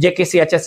JKCHS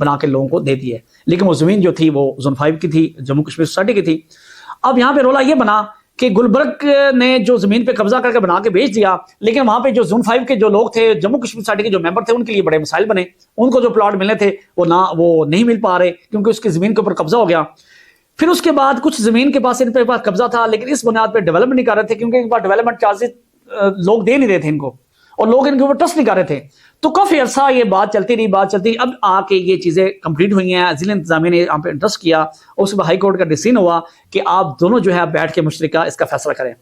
بنا کے لوگوں کو دے دی ہے، لیکن وہ زمین جو تھی وہ زون 5 کی تھی، جموں کشمیر سوسائٹی کی تھی۔ اب یہاں پہ رولا یہ بنا کہ گلبرگ نے جو زمین پہ قبضہ کر کے بنا کے بیچ دیا، لیکن وہاں پہ جو زون 5 کے جو لوگ تھے، جموں کشمیر سوسائٹی کے جو ممبر تھے، ان کے لیے بڑے مسائل بنے۔ ان کو جو پلاٹ ملنے تھے وہ نہیں مل پا رہے کیونکہ اس کی زمین کے اوپر قبضہ ہو گیا۔ پھر اس کے بعد کچھ زمین کے پاس ان پہ قبضہ تھا، لیکن اس بنیاد پہ ڈیولپمنٹ نہیں کر رہے تھے کیونکہ ان کے پاس ڈیولپمنٹ چارجز لوگ دے نہیں رہے تھے ان کو، اور لوگ ان کے اوپر ٹرسٹ نہیں کر رہے تھے۔ تو کافی عرصہ یہ بات چلتی رہی، اب آ کے یہ چیزیں کمپلیٹ ہوئی ہیں، ضلع انتظامیہ نے یہاں پہ انٹرسٹ کیا، اور اس کے بعد ہائی کورٹ کا ڈیسیژن ہوا کہ آپ دونوں جو ہے بیٹھ کے مشترکہ اس کا فیصلہ کریں۔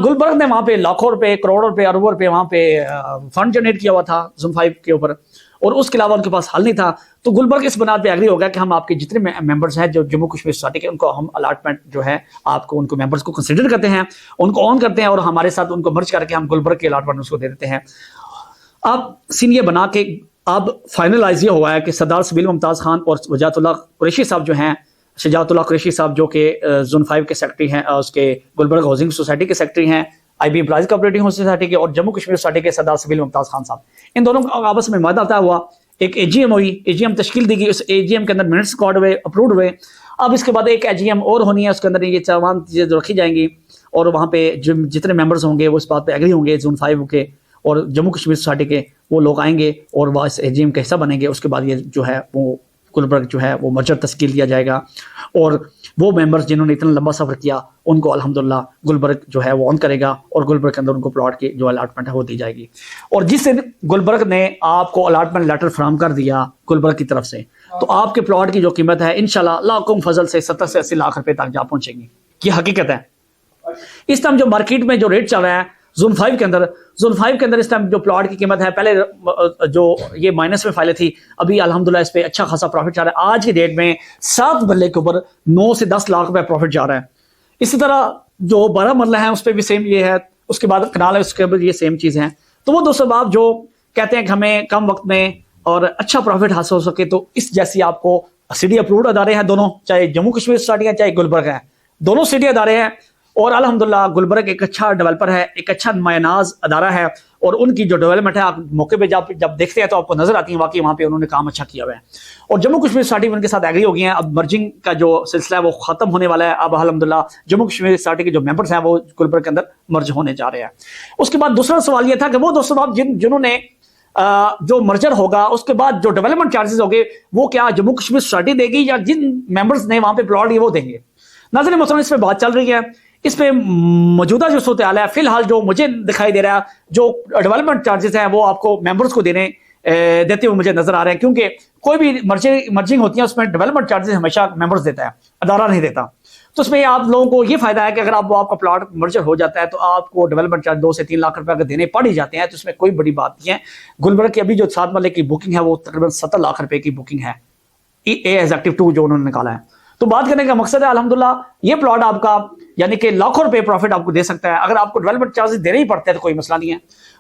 گلبرگ نے وہاں پہ لاکھوں روپے، کروڑوں روپے، اربوں روپے وہاں پہ فنڈ جنریٹ کیا ہوا تھا زون 5 کے اوپر، اور اس کے علاوہ ان کے پاس حل نہیں تھا۔ تو گلبرگ اس بنیاد پہ ایگری ہو گیا کہ ہم آپ کے جتنے ممبرز ہیں جو جموں کشمیر سوسائٹی کے، ان کو ہم الاٹمنٹ جو ہے آپ کو ان کو ممبرز کو کنسیڈر کرتے ہیں، ان کو آن کرتے ہیں، اور ہمارے ساتھ ان کو مرج کر کے ہم گلبرگ کے الاٹمنٹ اس کو دے دیتے ہیں۔ اب سین یہ بنا کے اب فائنلائز یہ ہوا ہے کہ سردار سبیل ممتاز خان اور وجاہت اللہ قریشی صاحب جو ہیں، شجاعت اللہ قریشی صاحب جو کہ زون 5 کے سیکرٹری ہیں، اس کے گلبرگ ہاؤسنگ سوسائٹی کے سیکرٹری ہیں، آئی بی امپلائز کوآپریٹنگ سوسائٹی کے، اور جموں کشمیر سوسائٹی کے سردار سبیل ممتاز خان صاحب، ان دونوں کا آپس میں معاہدہ طے ہوا، ایک اے جی ایم ہوئی، اے جی ایم تشکیل دی گئی، اس اے جی ایم کے اندر منٹس ریکارڈ ہوئے، اپروڈ ہوئے۔ اب اس کے بعد ایک اے جی ایم اور ہونی ہے، اس کے اندر یہ تمام چیزیں رکھی جائیں گی، اور وہاں پہ جتنے ممبرز ہوں گے وہ اس بات پہ ایگری ہوں گے زون 5 کے اور جموں کشمیر سوسائٹی کے، وہ لوگ آئیں گے اور وہ اس اے جی ایم کا حصہ بنیں گے۔ اس کے بعد یہ جو ہے وہ گلبرگ جو ہے وہ مرجر تشکیل دیا جائے گا، اور وہ ممبرز جنہوں نے اتنا لمبا سفر کیا ان کو الحمدللہ گلبرگ جو ہے وہ آن کرے گا، اور گلبرگ کے اندر ان کو پلاٹ کی جو الاٹمنٹ ہے وہ دی جائے گی۔ اور جس دن گلبرگ نے آپ کو الاٹمنٹ لیٹر فراہم کر دیا گلبرگ کی طرف سے، تو آپ کے پلاٹ کی جو قیمت ہے انشاءاللہ اللہ کو فضل سے 70 سے 80 لاکھ روپے تک جا پہنچے گی۔ یہ حقیقت ہے۔ اس ٹائم جو مارکیٹ میں جو ریٹ چل رہا ہے زون 5 کے اندر اس ٹائم جو پلاٹ کی قیمت ہے، پہلے جو یہ مائنس میں فائلے تھی، ابھی الحمدللہ اس پہ اچھا خاصا پروفٹ جا رہا ہے۔ آج کی ڈیٹ میں 7 مرلے کے اوپر 9 سے 10 لاکھ روپے پروفٹ جا رہا ہے۔ اسی طرح جو 12 مرلہ ہے اس پہ بھی سیم یہ ہے، اس کے بعد کنال ہے اس کے بعد یہ سیم چیز ہیں۔ تو وہ دوستو آپ جو کہتے ہیں کہ ہمیں کم وقت میں اور اچھا پروفٹ حاصل ہو سکے، تو اس جیسی آپ کو سی ڈی اپروڈ ادارے ہیں دونوں، چاہے جموں کشمیر سوسائٹی ہیں چاہے گلبرگ ہے، دونوں سی ڈی ادارے ہیں، اور الحمدللہ گلبرگ ایک اچھا ڈیولپر ہے، ایک اچھا نمایاں ناز ادارہ ہے، اور ان کی جو ڈیولپمنٹ ہے آپ موقع پہ جب دیکھتے ہیں تو آپ کو نظر آتی ہے واقعی وہاں پہ انہوں نے کام اچھا کیا ہوا ہے۔ اور جموں کشمیر سوسائٹی ان کے ساتھ ایگری ہو گئی ہیں، اب مرجنگ کا جو سلسلہ ہے وہ ختم ہونے والا ہے۔ اب الحمدللہ جموں کشمیر سوسائٹی کے جو ممبرز ہیں وہ گلبرگ کے اندر مرج ہونے جا رہے ہیں۔ اس کے بعد دوسرا سوال یہ تھا کہ وہ دوستوں آپ جنہوں نے جو مرجر ہوگا اس کے بعد جو ڈیولپمنٹ چارجز ہوگے وہ کیا جموں کشمیر سوسائٹی دے گی یا جن ممبرز نے وہاں پہ پلاٹ لیے وہ دیں گے؟ ناظرین محترم، اس پہ بات چل رہی ہے، اس پہ موجودہ جو صورتحال ہے فی الحال جو مجھے دکھائی دے رہا ہے، جو ڈیولپمنٹ چارجز ہیں وہ آپ کو ممبرز کو دیتے ہوئے مجھے نظر آ رہے ہیں، کیونکہ کوئی بھی مرجنگ ہوتی ہے اس میں ڈیولپمنٹ چارجز ہمیشہ ممبرز دیتا ہے، ادارہ نہیں دیتا۔ تو اس میں آپ لوگوں کو یہ فائدہ ہے کہ اگر آپ کا پلاٹ مرجر ہو جاتا ہے تو آپ کو ڈیولپمنٹ چارج 2 سے 3 لاکھ روپے اگر دینے پڑ ہی جاتے ہیں، تو اس میں کوئی بڑی بات نہیں ہے۔ گلبرگ کی ابھی جو 7 مرلے کی بکنگ ہے وہ تقریباً 70 لاکھ روپے کی بکنگ ہے، ایگزیکٹو 2 جو انہوں نے نکالا ہے۔ تو بات کرنے کا مقصد ہے الحمدللہ یہ پلاٹ آپ کا یعنی کہ لاکھوں روپے پروفٹ آپ کو دے سکتا ہے، اگر آپ کو ڈیولپمنٹ چارجز دینے ہی پڑتے ہیں تو کوئی مسئلہ نہیں ہے۔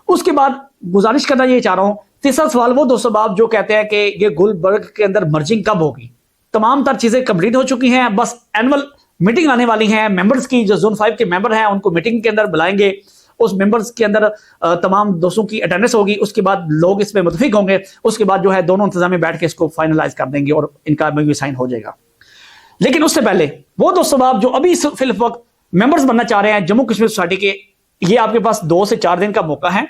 اس کے بعد گزارش کرنا یہ چاہ رہا ہوں، تیسرا سوال وہ دوستوں آپ جو کہتے ہیں کہ یہ گلبرگ کے اندر مرجنگ کب ہوگی؟ تمام تر چیزیں کمپلیٹ ہو چکی ہیں، بس اینول میٹنگ آنے والی ہیں ممبرز کی، جو زون 5 کے ممبر ہیں ان کو میٹنگ کے اندر بلائیں گے، اس ممبرز کے اندر تمام دوستوں کی اٹینڈنس ہوگی، اس کے بعد لوگ اس پہ متفق ہوں گے، اس کے بعد جو ہے دونوں انتظامیہ بیٹھ کے اس کو فائنلائز کر دیں گے اور ان کا بھی سائن ہو جائے گا۔ لیکن اس سے پہلے وہ دوستوں آپ جو ابھی فی الوقت ممبرز بننا چاہ رہے ہیں جموں کشمیر سوسائٹی کے، یہ آپ کے پاس 2 سے 4 دن کا موقع ہے،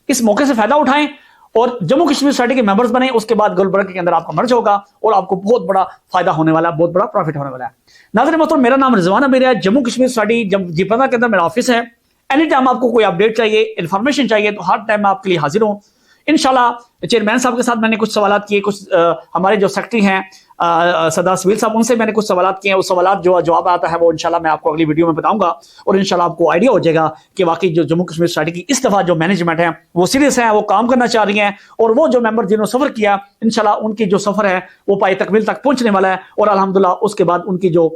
اس موقع سے فائدہ اٹھائیں اور جموں کشمیر سوسائٹی کے ممبرز بنیں۔ اس کے بعد گلبرگ کے اندر آپ کا مرج ہوگا اور آپ کو بہت بڑا فائدہ ہونے والا ہے، بہت بڑا پروفٹ ہونے والا ہے۔ ناظرین محترم، میرا نام رضوان امیر ہے، جموں کشمیر سوسائٹی G15 کے اندر میرا آفس ہے۔ اینی ٹائم آپ کو کوئی اپڈیٹ چاہیے، انفارمیشن چاہیے تو ہر ٹائم میں آپ کے لیے حاضر ہوں انشاءاللہ۔ چیئرمین صاحب کے ساتھ میں نے کچھ سوالات کیے، کچھ ہمارے جو سیکرٹری ہیں سردار سبیل صاحب ان سے میں نے کچھ سوالات کیے ہیں، وہ سوالات جو جواب آتا ہے وہ انشاءاللہ میں آپ کو اگلی ویڈیو میں بتاؤں گا، اور انشاءاللہ آپ کو آئیڈیا ہو جائے گا کہ واقعی جو جموں کشمیر سوسائٹی کی اس دفعہ جو مینجمنٹ ہے وہ سیریس ہے، وہ کام کرنا چاہ رہی ہیں، اور وہ جو ممبر جنہوں نے سفر کیا انشاءاللہ ان کی جو سفر ہے وہ پائے تکمیل تک پہنچنے والا ہے، اور الحمدللہ اس کے بعد ان کی جو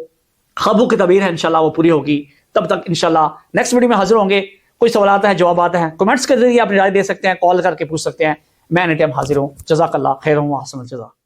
خوابوں کی تعبیر ہے انشاءاللہ وہ پوری ہوگی۔ تب تک انشاءاللہ نیکسٹ ویڈیو میں حاضر ہوں گے۔ کوئی سوالات ہیں، جوابات ہیں، کمنٹس کے ذریعے آپ رائے دے سکتے ہیں، کال کر کے پوچھ سکتے ہیں، میں اینی ٹائم حاضر ہوں۔ جزاک اللہ خیر و احسن الجزا۔